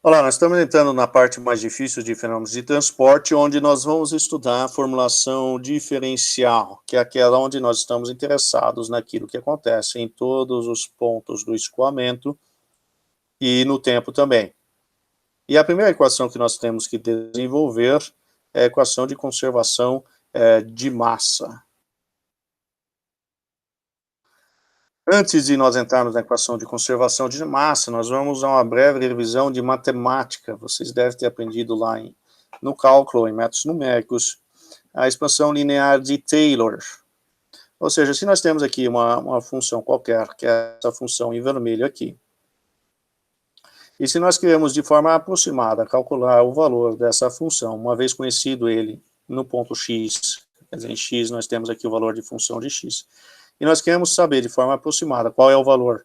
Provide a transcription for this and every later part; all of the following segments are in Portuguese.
Olá, nós estamos entrando na parte mais difícil de fenômenos de transporte, onde nós vamos estudar a formulação diferencial, que é aquela onde nós estamos interessados naquilo que acontece em todos os pontos do escoamento e no tempo também. E a primeira equação que nós temos que desenvolver é a equação de conservação de massa. Antes de nós entrarmos na equação de conservação de massa, nós vamos usar uma breve revisão de matemática. Vocês devem ter aprendido lá no cálculo, em métodos numéricos, a expansão linear de Taylor. Ou seja, se nós temos aqui uma função qualquer, que é essa função em vermelho aqui, e se nós queremos de forma aproximada calcular o valor dessa função, uma vez conhecido ele no ponto x, quer dizer, em x nós temos aqui o valor de função de x, e nós queremos saber de forma aproximada qual é o valor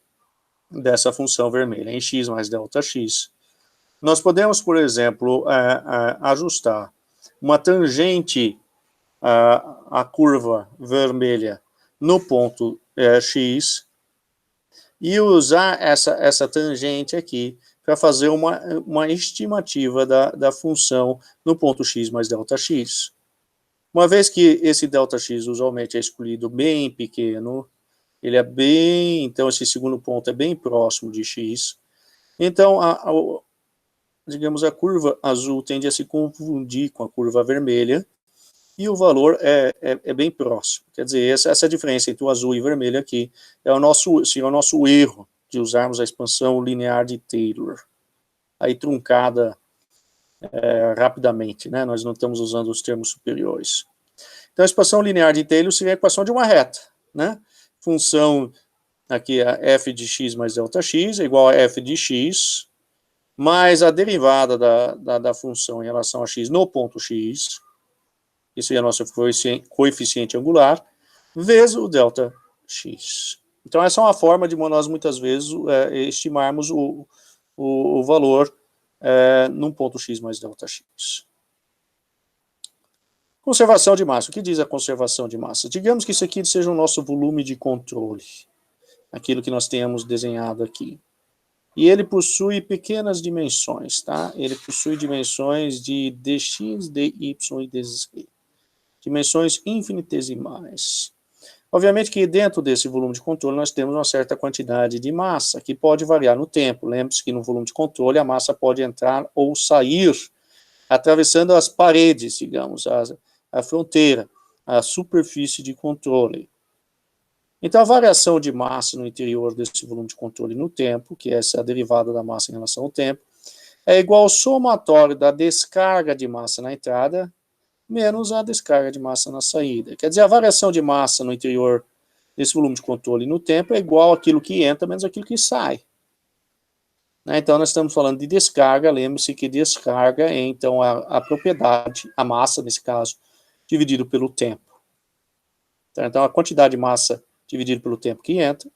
dessa função vermelha, em x mais delta x. Nós podemos, por exemplo, ajustar uma tangente à curva vermelha no ponto x e usar essa tangente aqui para fazer uma estimativa da função no ponto x mais delta x. Uma vez que esse ΔX usualmente é escolhido bem pequeno, ele é bem, então esse segundo ponto é bem próximo de x, então, digamos, a curva azul tende a se confundir com a curva vermelha, e o valor é bem próximo. Quer dizer, essa diferença entre o azul e o vermelho aqui seria o nosso erro de usarmos a expansão linear de Taylor, aí truncada rapidamente, né? Nós não estamos usando os termos superiores. Então, a expansão linear de Taylor seria a equação de uma reta, né? Função aqui é f de x mais delta x é igual a f de x mais a derivada da função em relação a x no ponto x, isso é o nosso coeficiente angular, vezes o delta x. Então, essa é uma forma de nós, muitas vezes, estimarmos o valor num ponto x mais delta x. Conservação de massa. O que diz a conservação de massa? Digamos que isso aqui seja o nosso volume de controle, aquilo que nós temos desenhado aqui. E ele possui pequenas dimensões, tá? Ele possui dimensões de dx, dy e dz. Dimensões infinitesimais. Obviamente que dentro desse volume de controle nós temos uma certa quantidade de massa, que pode variar no tempo. Lembre-se que no volume de controle a massa pode entrar ou sair, atravessando as paredes, digamos, a fronteira, a superfície de controle. Então, a variação de massa no interior desse volume de controle no tempo, que essa é a derivada da massa em relação ao tempo, é igual ao somatório da descarga de massa na entrada menos a descarga de massa na saída. Quer dizer, a variação de massa no interior desse volume de controle no tempo é igual àquilo que entra menos aquilo que sai. Então, nós estamos falando de descarga. Lembre-se que descarga é, então, a propriedade, a massa, nesse caso, dividido pelo tempo. Então, a quantidade de massa dividido pelo tempo que entra,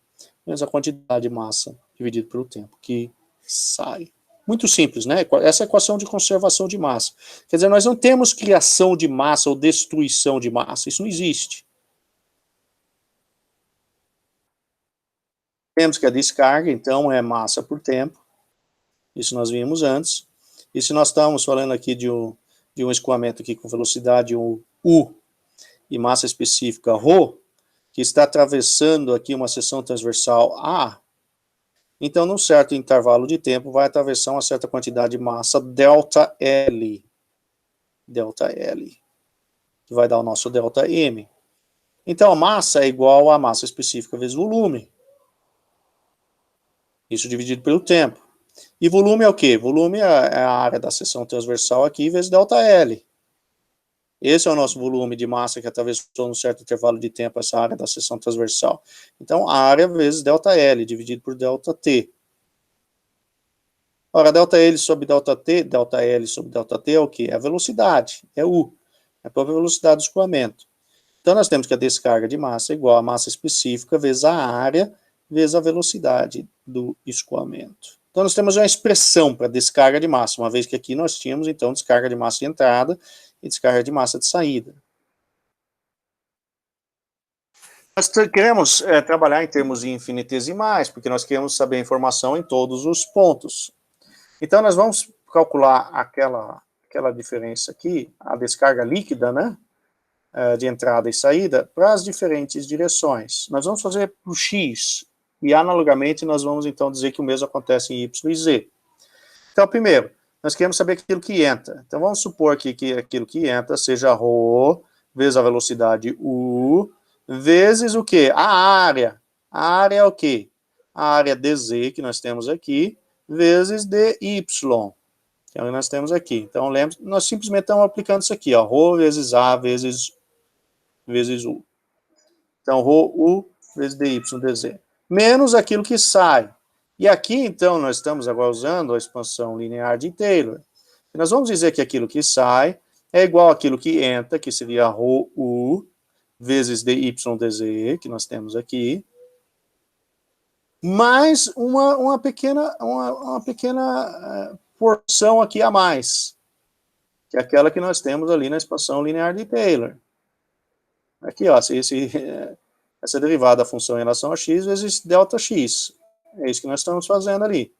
menos a quantidade de massa dividido pelo tempo que sai. Muito simples, né? Essa é a equação de conservação de massa. Quer dizer, nós não temos criação de massa ou destruição de massa. Isso não existe. Temos que a descarga, então, é massa por tempo. Isso nós vimos antes. E se nós estamos falando aqui de um escoamento aqui com velocidade U e massa específica ρ, que está atravessando aqui uma seção transversal A, então, num certo intervalo de tempo, vai atravessar uma certa quantidade de massa, ΔL, que vai dar o nosso ΔM. Então, a massa é igual a massa específica vezes volume. Isso dividido pelo tempo. E volume é o quê? Volume é a área da seção transversal aqui vezes ΔL. Esse é o nosso volume de massa que atravessou num certo intervalo de tempo essa área da seção transversal. Então, a área vezes ΔL, dividido por ΔT. Ora, ΔL sobre ΔT, ΔL sobre ΔT é o quê? É a velocidade, é U. É a própria velocidade do escoamento. Então, nós temos que a descarga de massa é igual a massa específica vezes a área vezes a velocidade do escoamento. Então, nós temos uma expressão para descarga de massa, uma vez que aqui nós tínhamos, então, descarga de massa de entrada e descarga de massa de saída. Nós queremos trabalhar em termos infinitesimais, porque nós queremos saber a informação em todos os pontos. Então, nós vamos calcular aquela diferença aqui, a descarga líquida, né, de entrada e saída, para as diferentes direções. Nós vamos fazer para o X, e analogamente nós vamos então dizer que o mesmo acontece em Y e Z. Então, primeiro, nós queremos saber aquilo que entra. Então, vamos supor aqui que aquilo que entra seja ρ vezes a velocidade U, vezes o quê? A área. A área é o quê? A área dz que nós temos aqui, vezes dy, que é o que nós temos aqui. Então, lembre, nós simplesmente estamos aplicando isso aqui, ó, ρ vezes A vezes U. Então, ρu vezes dy, dz. Menos aquilo que sai. E aqui, então, nós estamos agora usando a expansão linear de Taylor. E nós vamos dizer que aquilo que sai é igual àquilo que entra, que seria ρu vezes dy, dz, que nós temos aqui, mais uma pequena porção aqui a mais, que é aquela que nós temos ali na expansão linear de Taylor. Aqui, ó, essa derivada da função em relação a x vezes ΔX. É isso que nós estamos fazendo ali.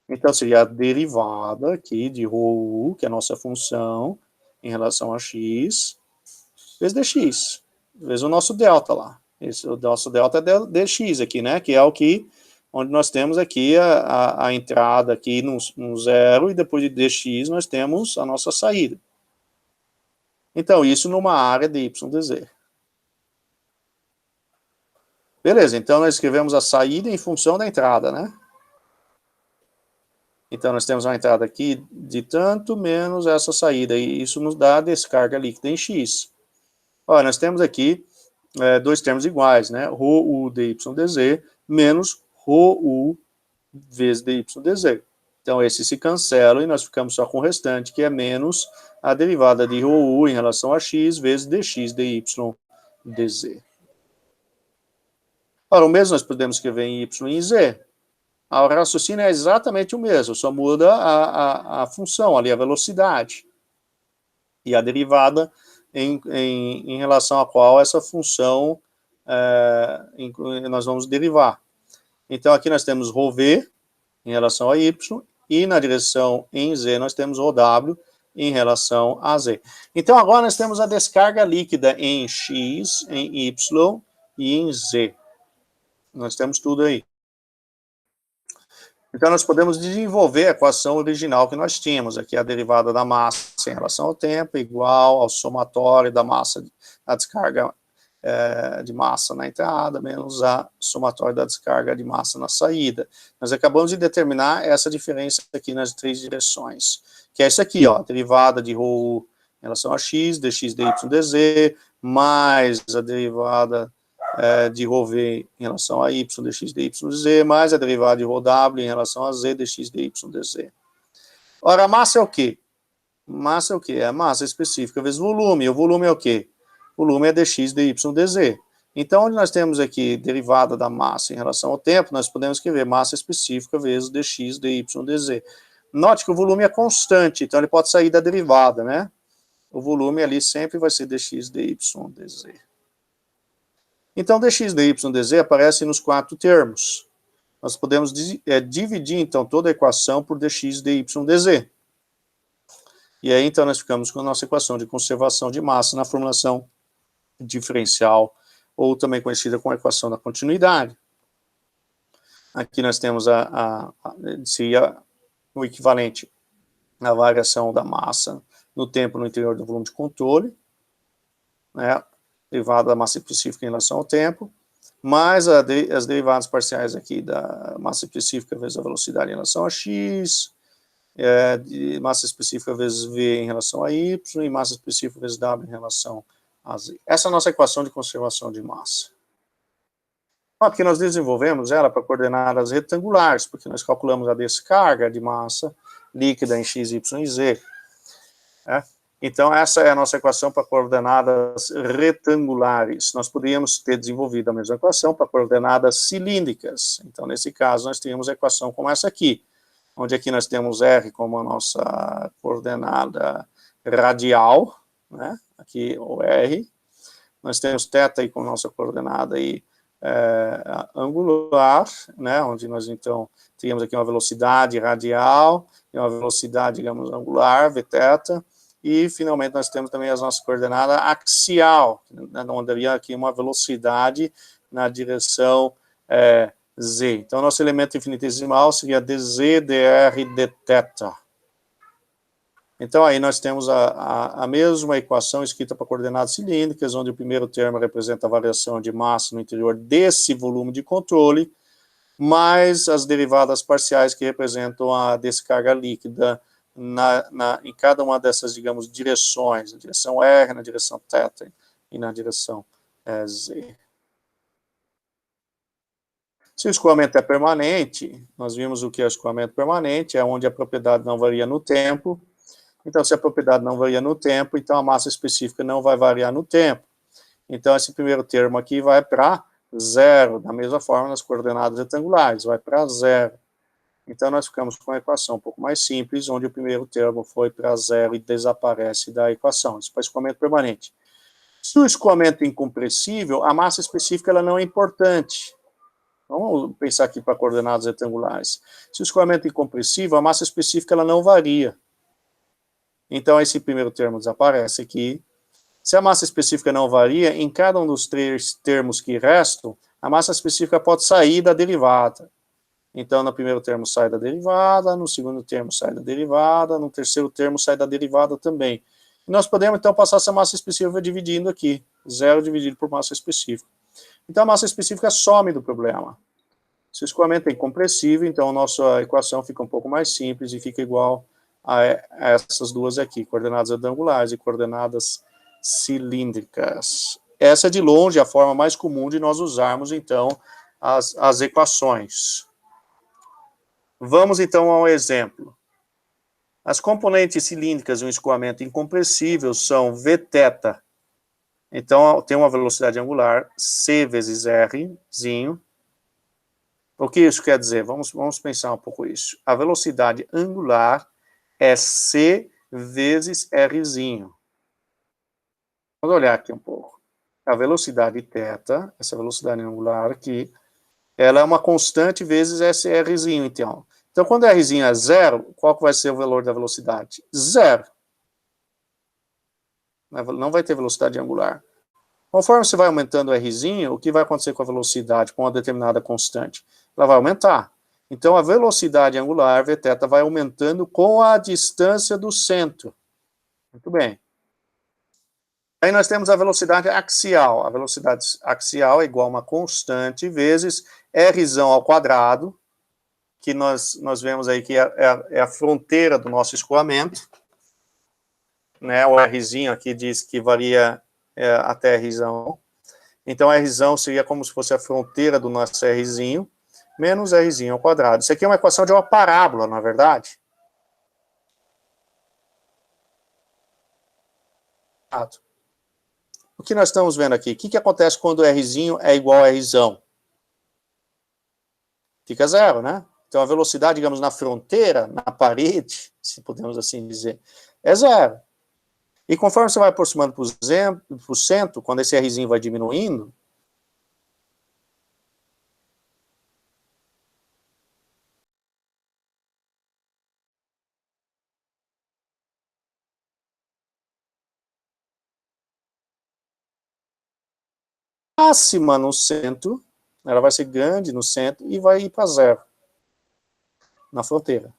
Então, seria a derivada aqui de ρu, que é a nossa função, em relação a x, vezes dx, vezes o nosso delta lá. O nosso delta é dx aqui, né? Que é o que, onde nós temos aqui a entrada aqui no zero, e depois de dx nós temos a nossa saída. Então, isso numa área de y dz. Beleza, então nós escrevemos a saída em função da entrada, né? Então, nós temos uma entrada aqui de tanto menos essa saída, e isso nos dá a descarga líquida em x. Olha, nós temos aqui dois termos iguais, né? ρu dy dz menos ρu vezes dy dz. Então, esses se cancelam e nós ficamos só com o restante, que é menos a derivada de ρu em relação a x vezes dx dy dz. Ora, o mesmo nós podemos escrever em y e em z. O raciocínio é exatamente o mesmo, só muda a função ali, a velocidade. E a derivada em relação a qual essa função nós vamos derivar. Então, aqui nós temos ρv em relação a y, e na direção em z nós temos ρw em relação a z. Então, agora nós temos a descarga líquida em x, em y e em z. Nós temos tudo aí. Então, nós podemos desenvolver a equação original que nós tínhamos, aqui a derivada da massa em relação ao tempo, igual ao somatório da massa, a descarga de massa na entrada, menos a somatório da descarga de massa na saída. Nós acabamos de determinar essa diferença aqui nas três direções, que é isso aqui, ó, a derivada de ρ em relação a x, dx dy dz, mais a derivada de ρv em relação a y, dx dy dz, mais a derivada de ρw em relação a z, dx dy dz. Ora, a massa é o quê? Massa é o quê? É a massa específica vezes volume. E o volume é o quê? O volume é dx dy dz. Então, onde nós temos aqui derivada da massa em relação ao tempo, nós podemos escrever massa específica vezes dx dy dz. Note que o volume é constante, então ele pode sair da derivada, né? O volume ali sempre vai ser dx dy dz. Então, dx dy dz aparece nos quatro termos. Nós podemos dividir, então, toda a equação por dx dy dz. E aí, então, nós ficamos com a nossa equação de conservação de massa na formulação diferencial, ou também conhecida como equação da continuidade. Aqui nós temos seria o equivalente à variação da massa no tempo no interior do volume de controle, né? Derivada da massa específica em relação ao tempo, mais as derivadas parciais aqui da massa específica vezes a velocidade em relação a x, de massa específica vezes v em relação a y, e massa específica vezes w em relação a z. Essa é a nossa equação de conservação de massa. Porque nós desenvolvemos ela para coordenadas retangulares, porque nós calculamos a descarga de massa líquida em x, y e z. Né? Então, essa é a nossa equação para coordenadas retangulares. Nós poderíamos ter desenvolvido a mesma equação para coordenadas cilíndricas. Então, nesse caso, nós teríamos a equação como essa aqui, onde aqui nós temos R como a nossa coordenada radial, né? Aqui o R. Nós temos θ aí como nossa coordenada aí, angular, né, onde nós, então, teríamos aqui uma velocidade radial e uma velocidade, digamos, angular, vθ, e, finalmente, nós temos também as nossas coordenadas axial, né, onde haveria aqui uma velocidade na direção z. Então, nosso elemento infinitesimal seria dz, dr, dθ. Então, aí nós temos a mesma equação escrita para coordenadas cilíndricas, onde o primeiro termo representa a variação de massa no interior desse volume de controle, mais as derivadas parciais que representam a descarga líquida em cada uma dessas, digamos, direções, na direção R, na direção θ e na direção Z. Se o escoamento é permanente, nós vimos o que é o escoamento permanente, é onde a propriedade não varia no tempo. Então, se a propriedade não varia no tempo, então a massa específica não vai variar no tempo. Então, esse primeiro termo aqui vai para zero, da mesma forma nas coordenadas retangulares, vai para zero. Então, nós ficamos com uma equação um pouco mais simples, onde o primeiro termo foi para zero e desaparece da equação. Isso para escoamento permanente. Se o escoamento é incompressível, a massa específica ela não é importante. Vamos pensar aqui para coordenadas retangulares. Se o escoamento é incompressível, a massa específica ela não varia. Então, esse primeiro termo desaparece aqui. Se a massa específica não varia, em cada um dos três termos que restam, a massa específica pode sair da derivada. Então, no primeiro termo sai da derivada, no segundo termo sai da derivada, no terceiro termo sai da derivada também. E nós podemos, então, passar essa massa específica dividindo aqui, zero dividido por massa específica. Então, a massa específica some do problema. Se o escoamento é incompressível, então a nossa equação fica um pouco mais simples e fica igual a essas duas aqui, coordenadas retangulares e coordenadas cilíndricas. Essa é, de longe, a forma mais comum de nós usarmos, então, as equações. Vamos, então, a um exemplo. As componentes cilíndricas de um escoamento incompressível são Vθ. Então, tem uma velocidade angular, C vezes R, zinho. O que isso quer dizer? Vamos pensar um pouco isso. A velocidade angular é C vezes Rzinho. Vamos olhar aqui um pouco. A velocidade θ, essa velocidade angular aqui, ela é uma constante vezes esse Rzinho, então. Então, quando Rzinho é zero, qual que vai ser o valor da velocidade? Zero. Não vai ter velocidade angular. Conforme você vai aumentando o Rzinho, o que vai acontecer com a velocidade, com uma determinada constante? Ela vai aumentar. Então, a velocidade angular, Vθ, vai aumentando com a distância do centro. Muito bem. Aí nós temos a velocidade axial. A velocidade axial é igual a uma constante vezes R ao quadrado, que nós vemos aí que é a fronteira do nosso escoamento. Né? O Rzinho aqui diz que varia até Rzão. Então, Rzão seria como se fosse a fronteira do nosso Rzinho, menos Rzinho ao quadrado. Isso aqui é uma equação de uma parábola, não é verdade? O que nós estamos vendo aqui? O que acontece quando o Rzinho é igual a Rzão? Fica zero, né? Então, a velocidade, digamos, na fronteira, na parede, se podemos assim dizer, é zero. E conforme você vai aproximando para o centro, quando esse Rzinho vai diminuindo, máxima no centro, ela vai ser grande no centro e vai ir para zero, na fronteira.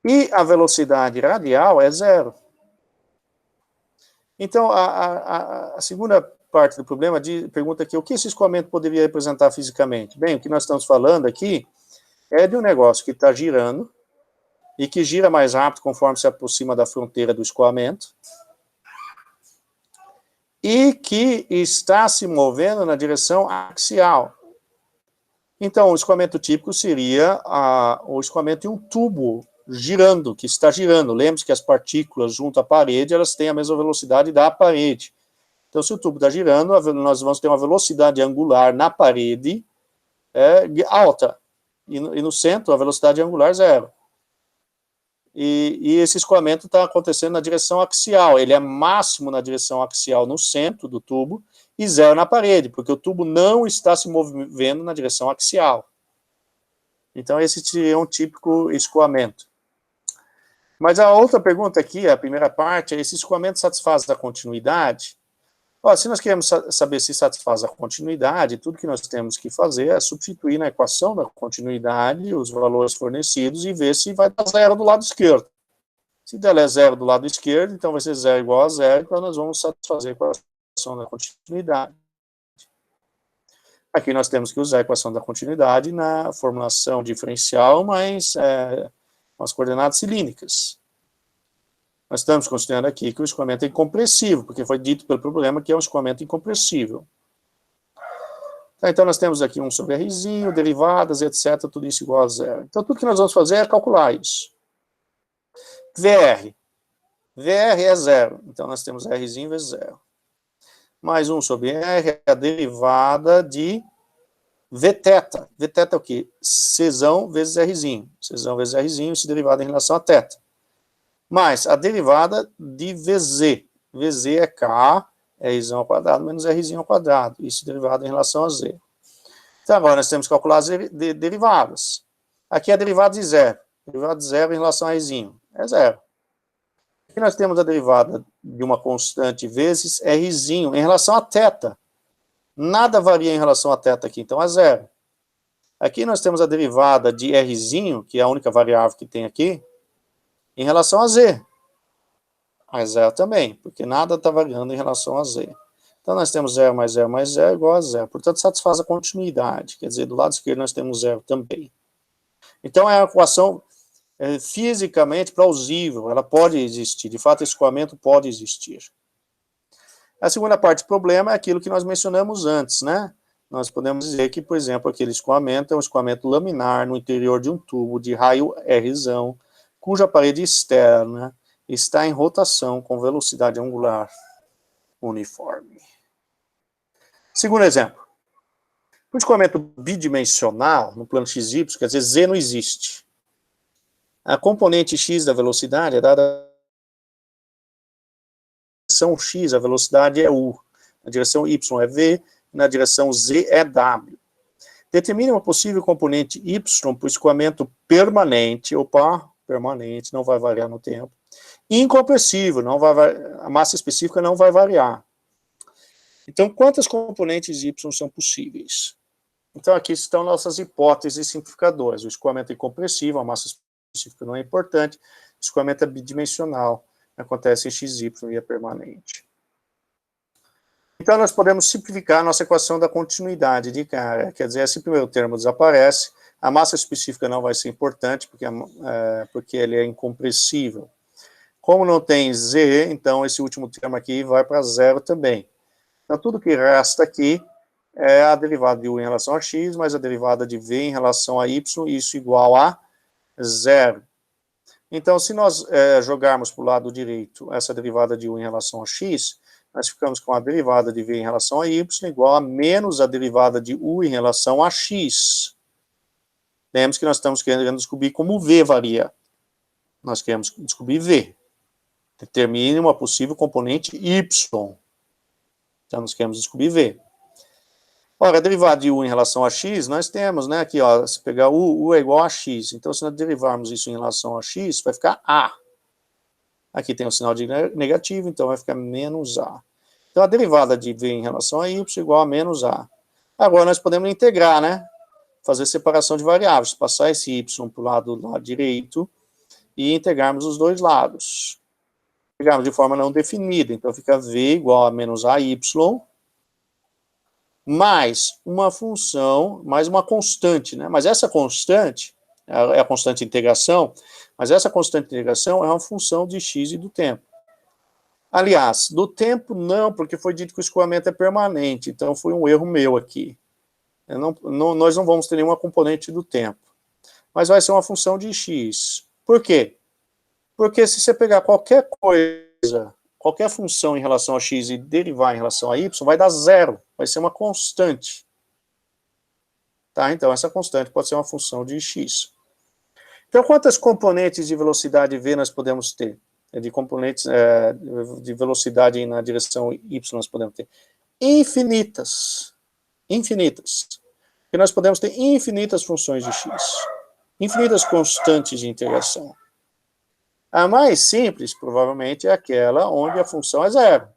E a velocidade radial é zero. Então, a segunda parte do problema pergunta aqui, o que esse escoamento poderia representar fisicamente? Bem, o que nós estamos falando aqui é de um negócio que está girando, e que gira mais rápido conforme se aproxima da fronteira do escoamento, e que está se movendo na direção axial. Então, o escoamento típico seria o escoamento de um tubo girando, que está girando. Lembre-se que as partículas junto à parede, elas têm a mesma velocidade da parede. Então, se o tubo está girando, nós vamos ter uma velocidade angular na parede alta. E no centro, a velocidade angular zero. e esse escoamento está acontecendo na direção axial, ele é máximo na direção axial no centro do tubo, e zero na parede, porque o tubo não está se movendo na direção axial. Então, esse seria um típico escoamento. Mas a outra pergunta aqui, a primeira parte, é: esse escoamento satisfaz a continuidade? Ó, se nós queremos saber se satisfaz a continuidade, tudo que nós temos que fazer é substituir na equação da continuidade os valores fornecidos e ver se vai dar zero do lado esquerdo. Se der zero do lado esquerdo, então vai ser zero igual a zero, então nós vamos satisfazer a equação da continuidade. Aqui nós temos que usar a equação da continuidade na formulação diferencial, mas com as coordenadas cilíndricas. Nós estamos considerando aqui que o escoamento é incompressível, porque foi dito pelo problema que é um escoamento incompressível. Então, nós temos aqui 1 sobre Rzinho, derivadas, etc., tudo isso igual a zero. Então, tudo que nós vamos fazer é calcular isso. VR. VR é zero. Então, nós temos Rzinho vezes zero. Mais 1 sobre R é a derivada de Vθ. Vθ é o quê? Czão vezes Rzinho. Czão vezes Rzinho, esse derivado em relação a θ. Mais a derivada de Vz. Vz é K, Rzão ao quadrado menos Rzinho ao quadrado. Isso derivado em relação a Z. Então, agora nós temos que calcular as derivadas. Aqui é a derivada de zero. Derivada de zero em relação a Rzinho. É zero. Aqui nós temos a derivada de uma constante vezes Rzinho em relação a θ. Nada varia em relação a θ aqui, então é zero. Aqui nós temos a derivada de Rzinho, que é a única variável que tem aqui, em relação a Z. É zero também, porque nada está variando em relação a Z. Então, nós temos 0 mais 0 mais 0 igual a zero. Portanto, satisfaz a continuidade. Quer dizer, do lado esquerdo nós temos zero também. Então, é uma equação fisicamente plausível. Ela pode existir. De fato, esse escoamento pode existir. A segunda parte do problema é aquilo que nós mencionamos antes, né? Nós podemos dizer que, por exemplo, aquele escoamento é um escoamento laminar no interior de um tubo de raio Rzão, cuja parede externa está em rotação com velocidade angular uniforme. Segundo exemplo. O escoamento bidimensional, no plano XY, quer dizer, Z não existe. A componente x da velocidade é dada na direção x, a velocidade é u. Na direção y é v, na direção z é w. Determine uma possível componente y para o escoamento permanente, permanente, não vai variar no tempo. Incompressível, a massa específica não vai variar. Então, quantas componentes y são possíveis? Então, aqui estão nossas hipóteses simplificadoras. O escoamento é incompressível, a massa específica não é importante. O escoamento é bidimensional, acontece em xy e é permanente. Então, nós podemos simplificar a nossa equação da continuidade de cara. Quer dizer, esse primeiro termo desaparece, a massa específica não vai ser importante, porque ele é incompressível. Como não tem z, então esse último termo aqui vai para zero também. Então, tudo que resta aqui é a derivada de u em relação a x, mais a derivada de v em relação a y, isso igual a zero. Então, se nós jogarmos para o lado direito essa derivada de u em relação a x, nós ficamos com a derivada de v em relação a y igual a menos a derivada de u em relação a x. Lembremos que nós estamos querendo descobrir como v varia. Nós queremos descobrir v. Determine uma possível componente y. Então, nós queremos descobrir v. Ora, a derivada de u em relação a x, nós temos, né, aqui, ó, se pegar u é igual a x. Então, se nós derivarmos isso em relação a x, vai ficar a. Aqui tem um sinal de negativo, então vai ficar menos a. Então, a derivada de v em relação a y é igual a menos a. Agora, nós podemos integrar, né? Fazer separação de variáveis, passar esse y para o lado direito e integrarmos os dois lados. Integrarmos de forma não definida, então fica v igual a menos ay, mais uma função, mais uma constante, né? Mas essa constante, é a constante de integração, mas essa constante de integração é uma função de x e do tempo. Aliás, do tempo não, porque foi dito que o escoamento é permanente, então foi um erro meu aqui. Nós não vamos ter nenhuma componente do tempo, mas vai ser uma função de x. Por quê? Porque se você pegar qualquer coisa, qualquer função em relação a x e derivar em relação a y, vai dar zero, vai ser uma constante. Tá? Então, essa constante pode ser uma função de x. Então, quantas componentes de velocidade v nós podemos ter? De componentes de velocidade na direção y nós podemos ter? Infinitas. Infinitas. Porque nós podemos ter infinitas funções de x. Infinitas constantes de integração. A mais simples, provavelmente, é aquela onde a função é zero.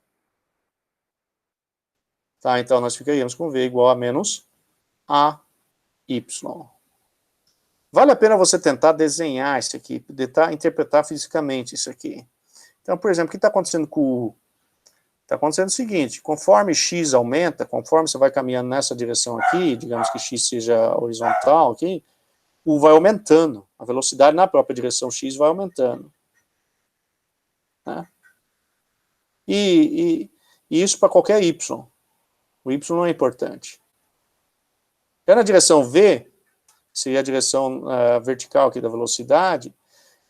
Tá, então, nós ficaríamos com v igual a menos AY. Vale a pena você tentar desenhar isso aqui, tentar interpretar fisicamente isso aqui. Então, por exemplo, o que está acontecendo com o U? Está acontecendo o seguinte, conforme x aumenta, conforme você vai caminhando nessa direção aqui, digamos que x seja horizontal aqui, U vai aumentando, a velocidade na própria direção x vai aumentando. Né? E isso para qualquer y. O y não é importante. Já na direção v, seria a direção vertical aqui da velocidade,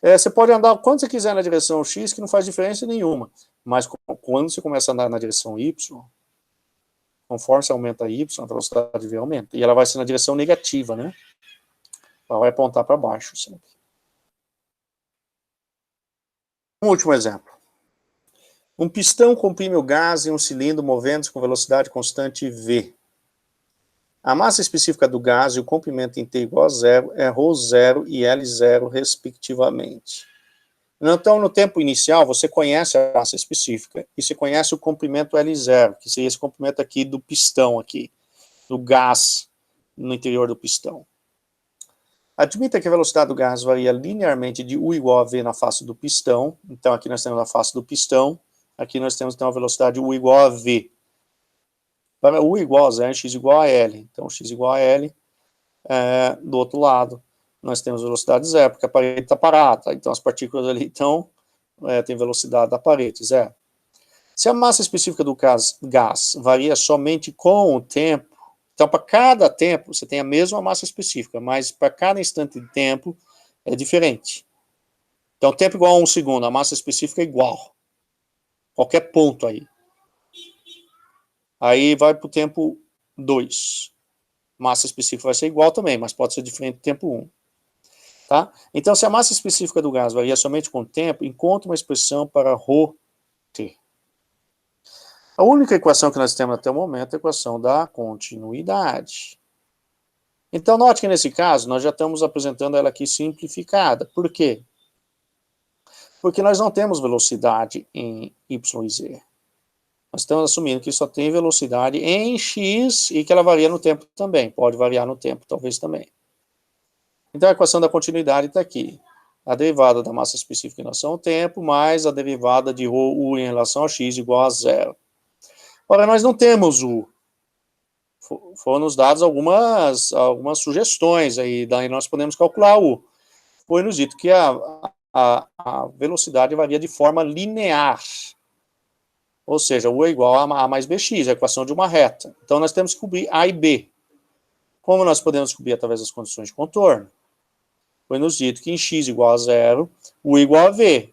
você pode andar quando você quiser na direção x, que não faz diferença nenhuma. Mas quando você começa a andar na direção y, conforme você aumenta a y, a velocidade v aumenta. E ela vai ser na direção negativa, né? Ela vai apontar para baixo sempre. Um último exemplo. Um pistão comprime o gás em um cilindro movendo-se com velocidade constante v. A massa específica do gás e o comprimento em T igual a zero é ρ0 e L0, respectivamente. Então, no tempo inicial, você conhece a massa específica e você conhece o comprimento L0, que seria esse comprimento aqui do pistão, aqui, do gás no interior do pistão. Admita que a velocidade do gás varia linearmente de U igual a V na face do pistão. Então, aqui nós temos a face do pistão. Aqui nós temos, então, a velocidade U igual a V. Para U igual a zero, x igual a L. Então, x igual a L, do outro lado, nós temos velocidade zero, porque a parede está parada. Então, as partículas ali têm velocidade da parede, zero. Se a massa específica do gás varia somente com o tempo, então, para cada tempo, você tem a mesma massa específica, mas para cada instante de tempo, é diferente. Então, tempo igual a 1 segundo, a massa específica é igual. Qualquer ponto aí. Aí vai para o tempo 2. Massa específica vai ser igual também, mas pode ser diferente do tempo 1. Tá? Então, se a massa específica do gás varia somente com o tempo, encontre uma expressão para ρT. A única equação que nós temos até o momento é a equação da continuidade. Então, note que nesse caso, nós já estamos apresentando ela aqui simplificada. Por quê? Porque nós não temos velocidade em y e z. Nós estamos assumindo que só tem velocidade em x e que ela varia no tempo também. Pode variar no tempo, talvez também. Então, a equação da continuidade está aqui. A derivada da massa específica em relação ao tempo, mais a derivada de ρu em relação a x igual a zero. Ora, nós não temos U. Foram nos dados algumas sugestões, aí, daí nós podemos calcular U. Foi nos dito que a velocidade varia de forma linear. Ou seja, U é igual a mais bx, a equação de uma reta. Então, nós temos que cobrir A e B. Como nós podemos cobrir através das condições de contorno? Foi nos dito que em x igual a zero, U igual a V.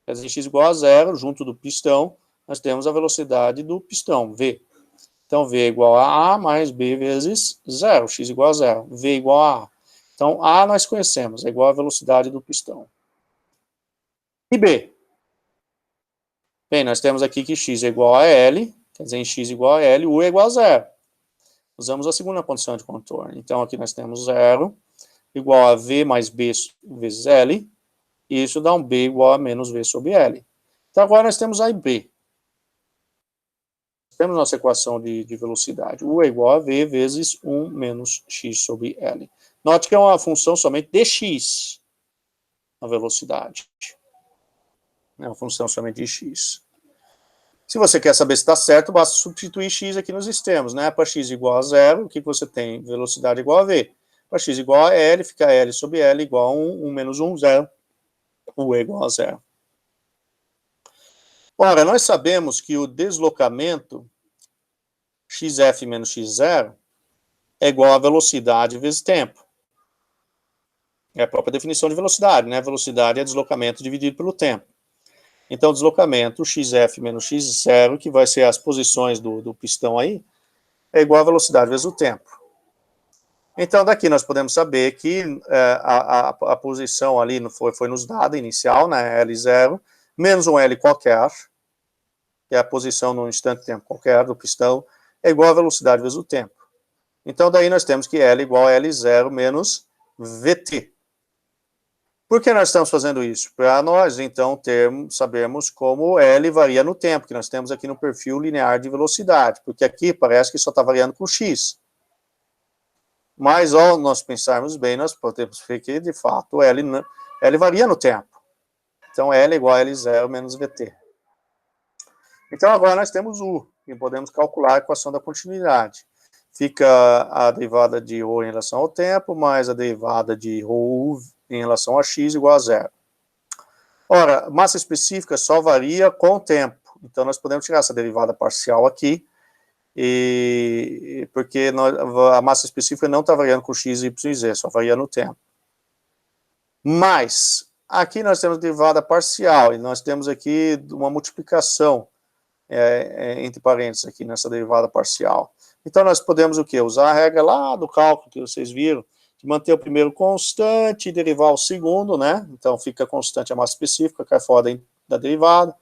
Quer dizer, em x igual a zero, junto do pistão, nós temos a velocidade do pistão, V. Então, V é igual a mais B vezes zero, x igual a zero, V igual a A. Então, A nós conhecemos, é igual à velocidade do pistão. E B? Bem, nós temos aqui que x é igual a L, quer dizer, em x igual a L, U é igual a zero. Usamos a segunda condição de contorno. Então, aqui nós temos zero, igual a V mais B vezes L, e isso dá um B igual a menos V sobre L. Então, agora nós temos A e B. Temos nossa equação de velocidade. U é igual a V vezes 1 menos x sobre L. Note que é uma função somente de x, a velocidade. É uma função somente de x. Se você quer saber se está certo, basta substituir x aqui nos extremos, né? Para x igual a zero, o que você tem? Velocidade igual a V. Para x igual a L, fica L sobre L igual a 1, 1 menos 1, 0. U é igual a zero. Ora, nós sabemos que o deslocamento xf menos x0 é igual a velocidade vezes tempo. É a própria definição de velocidade, né? Velocidade é deslocamento dividido pelo tempo. Então, deslocamento xf menos x0, que vai ser as posições do pistão aí, é igual a velocidade vezes o tempo. Então, daqui nós podemos saber que a posição ali foi nos dada inicial, né, L0, menos um L qualquer, que é a posição num instante de tempo qualquer do pistão, é igual à velocidade vezes o tempo. Então, daí nós temos que L igual a L0 menos VT. Por que nós estamos fazendo isso? Para nós, então, sabermos como L varia no tempo, que nós temos aqui no perfil linear de velocidade, porque aqui parece que só está variando com x. Mas, ao nós pensarmos bem, nós podemos ver que, de fato, L varia no tempo. Então, L igual a L0 menos VT. Então, agora nós temos U, e podemos calcular a equação da continuidade. Fica a derivada de ρ em relação ao tempo, mais a derivada de ρu em relação a x igual a zero. Ora, massa específica só varia com o tempo. Então, nós podemos tirar essa derivada parcial aqui, porque a massa específica não está variando com x, y e z, só varia no tempo. Mas, aqui nós temos derivada parcial, e nós temos aqui uma multiplicação entre parênteses aqui nessa derivada parcial. Então, nós podemos o quê? Usar a regra lá do cálculo que vocês viram, de manter o primeiro constante e derivar o segundo, né? Então, fica constante a massa específica, cai fora da derivada,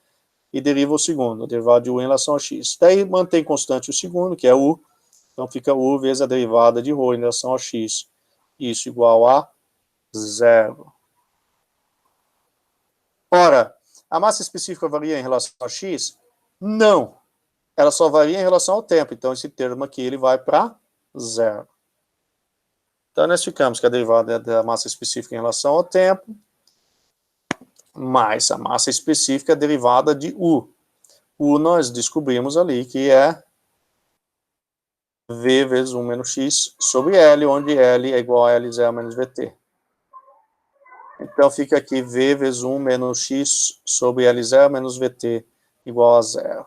e deriva o segundo, a derivada de U em relação a x. Daí, mantém constante o segundo, que é U, então fica U vezes a derivada de ρ em relação a x. Isso igual a zero. Ora, a massa específica varia em relação a x? Não. Ela só varia em relação ao tempo, então esse termo aqui ele vai para zero. Então, nós ficamos que a derivada da massa específica em relação ao tempo, mais a massa específica derivada de U. U nós descobrimos ali que é V vezes 1 menos x sobre L, onde L é igual a L0 menos VT. Então, fica aqui V vezes 1 menos x sobre L0 menos VT igual a zero.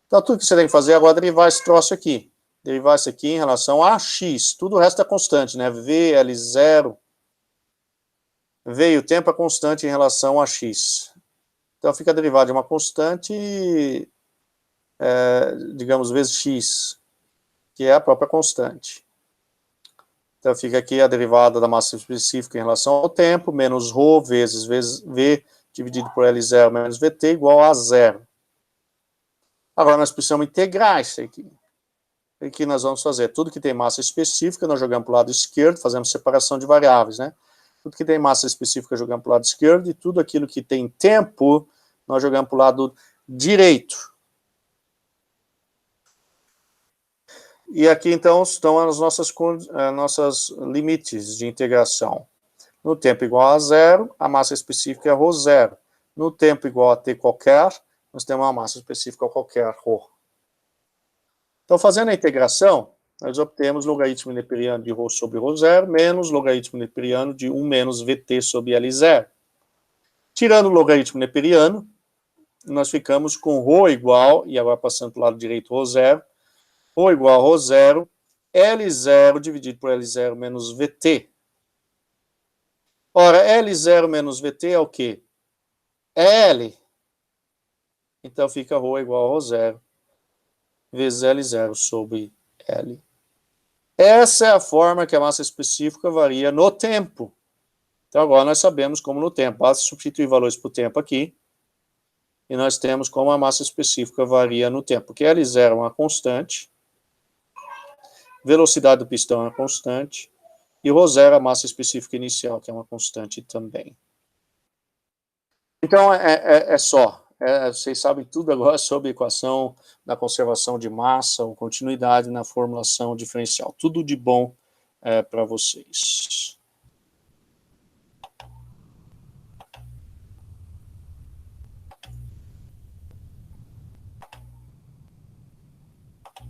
Então, tudo que você tem que fazer agora é derivar esse troço aqui. Derivar isso aqui em relação a x. Tudo o resto é constante, né? V, L0. V e o tempo é constante em relação a x. Então, fica a derivada de uma constante, digamos, vezes x, que é a própria constante. Então, fica aqui a derivada da massa específica em relação ao tempo, menos ρ vezes V dividido por L0 menos VT igual a zero. Agora, nós precisamos integrar isso aqui. O que nós vamos fazer? Tudo que tem massa específica, nós jogamos para o lado esquerdo, fazemos separação de variáveis, né? Tudo que tem massa específica, jogamos para o lado esquerdo, e tudo aquilo que tem tempo, nós jogamos para o lado direito. E aqui, então, estão as nossas limites de integração. No tempo igual a zero, a massa específica é ρ0. No tempo igual a t qualquer, nós temos uma massa específica qualquer, ρ. Então, fazendo a integração, nós obtemos logaritmo neperiano de ρ sobre ρ0 menos logaritmo neperiano de 1 menos VT sobre L0. Tirando o logaritmo neperiano, nós ficamos com ρ igual, e agora passando para o lado direito, ρ0, ρ igual a ρ0, L0 dividido por L0 menos VT. Ora, L0 menos VT é o quê? É L. Então, fica ρ igual a ρ0 vezes L0 sobre L. Essa é a forma que a massa específica varia no tempo. Então, agora nós sabemos como no tempo. Basta substituir valores por tempo aqui, e nós temos como a massa específica varia no tempo. Porque L0 é uma constante, velocidade do pistão é uma constante, e ρ0 é a massa específica inicial, que é uma constante também. Então, é só. Vocês sabem tudo agora sobre a equação da conservação de massa ou continuidade na formulação diferencial. Tudo de bom para vocês.